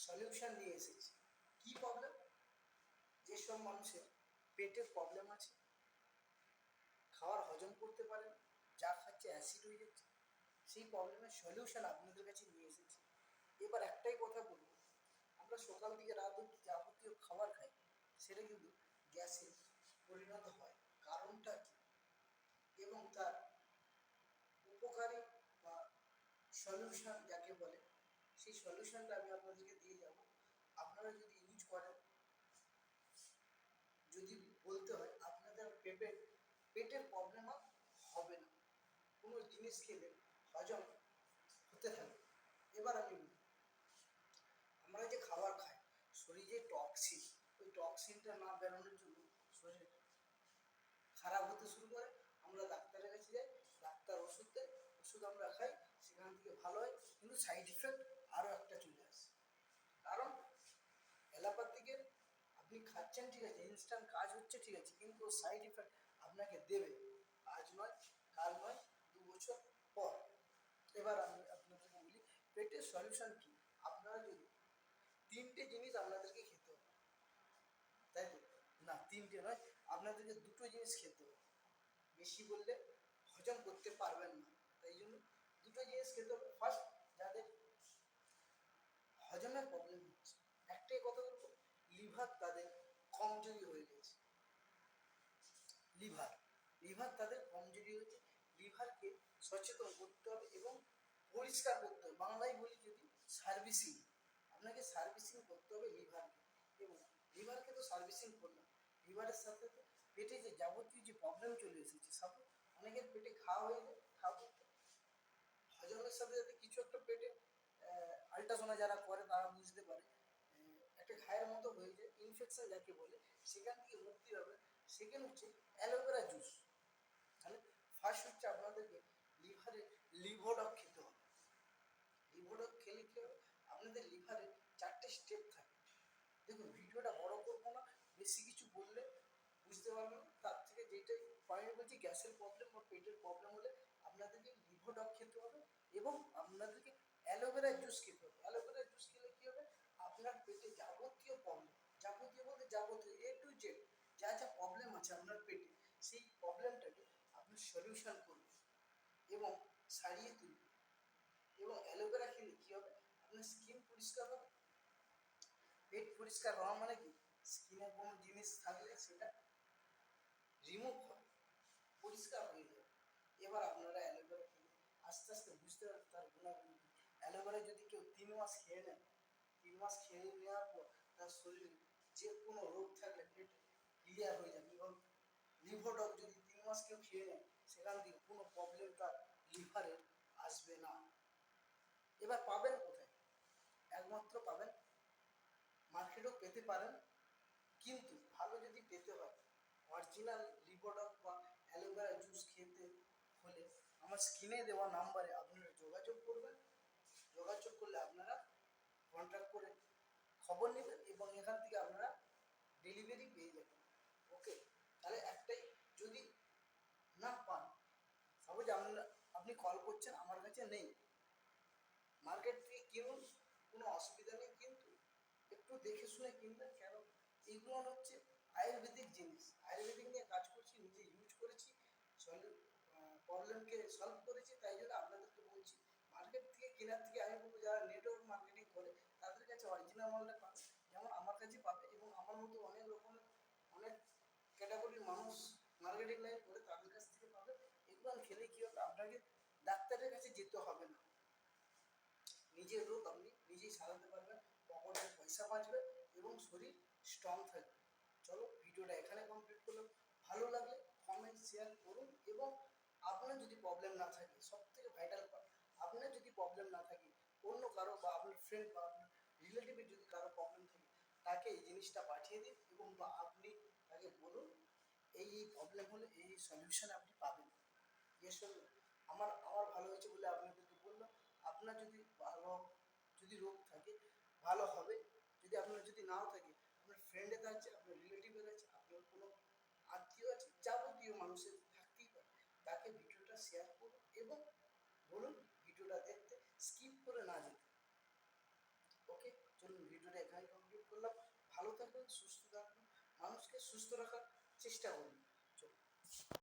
Solution নিয়ে এসেছি। কি প্রবলেম? যেসব মানুষের পেটের প্রবলেম আছে, খাবার হজম করতে পারে না, যা খাচ্ছে অ্যাসিড হয়ে যাচ্ছে, সেই প্রবলেমের সলিউশন আপনাদের কাছে নিয়ে এসেছি। এবার একটাই কথা বলবো, আমরা সকাল থেকে রাত অবধি যাবতীয় খাবার খাই, সেটা কিন্তু গ্যাসে পরিণত হয়। কারণটা কি এবং তার উপকারী বা সলিউশন যাকে বলে, সেই সলিউশনটা আমি আপনাদেরকে দিয়ে যাব। আপনারা যদি ইউজ করেন, যদি বলতে হয়, আপনাদের পেটের প্রবলেম আর হবে না। কোনো জিনিস খেলে হজম হতে থাকে। এবার আমি বলি, আমরা যে খাবার খাই, শরীরে যে টক্সিন, ওই টক্সিনটা না বেরোনোর জন্য শরীর খারাপ হতে শুরু করে। আমরা ডাক্তারের কাছে যাই, ডাক্তার ওষুধ দেয়, ওষুধ আমরা খাই, সেখান থেকে ভালো হয়, কিন্তু সাইড ইফেক্ট আরও একটা চলে আসে। কারণ অ্যালোপ্যাথিকের আপনি খাচ্ছেন ঠিক আছে, ইনস্ট্যান্ট কাজ হচ্ছে ঠিক আছে, কিন্তু সাইড ইফেক্ট আপনাকে দেবে আজ নয়, কাল নয়, 2 বছর পর। এবার আমি আপনাদেরকে বলি পেটের সলিউশন কী। আপনারা যদি 3টে জিনিস আপনাদেরকে খেতে হবে, তাই তো? না, 3টে নয়, আপনাদেরকে 2টো জিনিস খেতে হবে। বেশি বললে হজম করতে পারবেন না, তাই জন্য 2টো জিনিস খেতে হবে। ফার্স্ট, যাদের হজমের প্রবলেম হচ্ছে, একটাই কথা বলবো, লিভার তাদের কমজোরি হয়ে গেছে। লিভার তাদের কমজোরি হয়েছে। লিভারকে সচেতন করতে হবে এবং পরিষ্কার করতে হবে। বাংলায় বলি যদি, সার্ভিসিং। আপনাকে সার্ভিসিং করতে হবে লিভারকে। এবং লিভারকে তো সার্ভিসিং করলাম, লিভারের সাথে সাথে পেটে যে যাবতীয় যে প্রবলেম চলে এসেছে, সাপোজ অনেকের পেটে ঘা হয়ে যায়, হজমের সাথে সাথে কিছু একটা পেটে আল্ট্রাসোনা যারা করে তারা বুঝতে পারে, একটা ঘায়ের মতো হয়ে যায়, ইনফেকশন যাকে বলে, সেখান থেকে মুক্তি হবে। সেকেন্ড হচ্ছে অ্যালোভেরা জুস। তাহলে ফার্স্ট হচ্ছে আপনাদেরকে লিভোডক খেতে হবে। লিভোডক খেলে কী হবে, আপনাদের লিভারে 4টে স্টেপ থাকে। দেখুন, ভিডিওটা বড় করবো না, বেশি কিছু বললে বুঝতে পারবেন না। তার থেকে যেটাই পয়েন্ট বলছি, গ্যাসের প্রবলেম বা পেটের প্রবলেম হলে আপনাদেরকে লিভোডক খেতে হবে এবং আপনাদেরকে অ্যালোভেরা জুস খেতে হবে। অ্যালোভেরা জুস খেলে কী হবে, আপনার পেটে যাবতীয় প্রবলেম, যাবতীয় বলতে যাবতীয় A to Z যা যা প্রবলেম আছে আপনার পেটে, সেই প্রবলেমটাকে আপনি সলিউশন করবেন এবং সারিয়ে তুলবেন। এবং অ্যালোভেরা খেলে কী হবে, আপনার স্কিন পরিষ্কার হবে। পেট পরিষ্কার হওয়া মানে কি, স্কিনে কোনো জিনিস থাকলে সেটা রিমুভ হবে, পরিষ্কার হয়ে যাবে। এবার আপনারা অ্যালোভেরা খেলে আস্তে আস্তে বুঝতে পারবেন তার গুণাগুণ। অ্যালোভেরা যদি কেউ 3 মাস খেয়ে নেন, 3 মাস খেয়ে নেওয়ার পর তার শরীরে যে কোনো রোগ থাকলে পেটে ক্লিয়ার হয়ে যাবে। এবং লিভোডক যদি 3 মাস কেউ খেয়ে নেয়, সেখান থেকে কোনো প্রবলেম তার লিভারের আসবে না। এবার পাবেন কোথায়? একমাত্র পাবেন, মার্কেটেও পেতে পারেন, কিন্তু ভালো যদি পেতে হয়, অরিজিনাল লিভোডক বা অ্যালোভেরা জুস খেতে হলে আমার স্ক্রিনে দেওয়া নাম্বারে আপনারা যোগাযোগ করবেন। যোগাযোগ করলে আপনারা কন্ট্যাক্ট করে খবর নেবেন এবং এখান থেকে আপনারা ডেলিভারি পেয়ে যাবেন। ওকে, তাহলে একটাই, যদি না পান, সাপোজ আপনি কল করছেন, আমার কাছে নেই, মার্কেট থেকে কিনুন, কোনো অসুবিধা নেই, কিন্তু একটু দেখে শুনে কিনবেন। কেন, এগুলো হচ্ছে আয়ুর্বেদিক জিনিস, আয়ুর্বেদিক নিয়ে কাজ করছি, নিজে ইউজ করেছি, প্রবলেমকে সলভ করেছি, তাই জন্য আপনাদেরকে বলছি। মার্কেট থেকে কেনার থেকে আমি বলবো যারা নেটওয়ার্ক মার্কেটিং করে তাদের কাছে অরিজিনাল মালটা পাবে, যেমন আমার কাছে পাবে। এবং আমার মতো অনেক রকমের, অনেক ক্যাটাগরির মানুষ মার্কেটিং লাইন করে, তাদের কাছ থেকে পাবে। এগুলো খেলে কী হবে, আপনাকে ডাক্তারের কাছে যেতে হবে না, নিজের রোগ আপনি নিজেই সারাতে পারবেন, পকেটে পয়সা বাঁচবে এবং শরীর স্ট্রং থাকবে। চলো, ভিডিওটা এখানে কমপ্লিট করলাম। ভালো লাগলে কমেন্ট শেয়ার করুন। এবং আপনার যদি প্রবলেম না থাকে, সবথেকে ভাইটাল পার্ট, আপনার যদি প্রবলেম না থাকে, অন্য কারো বা আপনার ফ্রেন্ড বা আপনার রিলেটিভের যদি কারো প্রবলেম থাকে, তাকে এই জিনিসটা পাঠিয়ে দিন এবং বা আপনি তাকে বলুন এই প্রবলেম হলে এই সলিউশন আপনি পাবেন। এসব আমার আমার ভালো হয়েছে বলে আপনাদেরকে বললাম। আপনার যদি যদি রোগ থাকে, ভালো হবে। যদি আপনার যদি নাও থাকে, আপনার ফ্রেন্ডের আছে, আপনার রিলেটিভের আছে, আপনার কোনো আত্মীয় আছে, যাবতীয় মানুষের থাকতেই পারে, তাকে ভিডিওটা শেয়ার করুন এবং বলুন ভিডিওটা দেখতে, স্কিপ করে না যেতে। ওকে, চলুন ভিডিও থাকবেন, সুস্থ থাকবেন, মানুষকে সুস্থ রাখার চেষ্টা করুন। চলুন।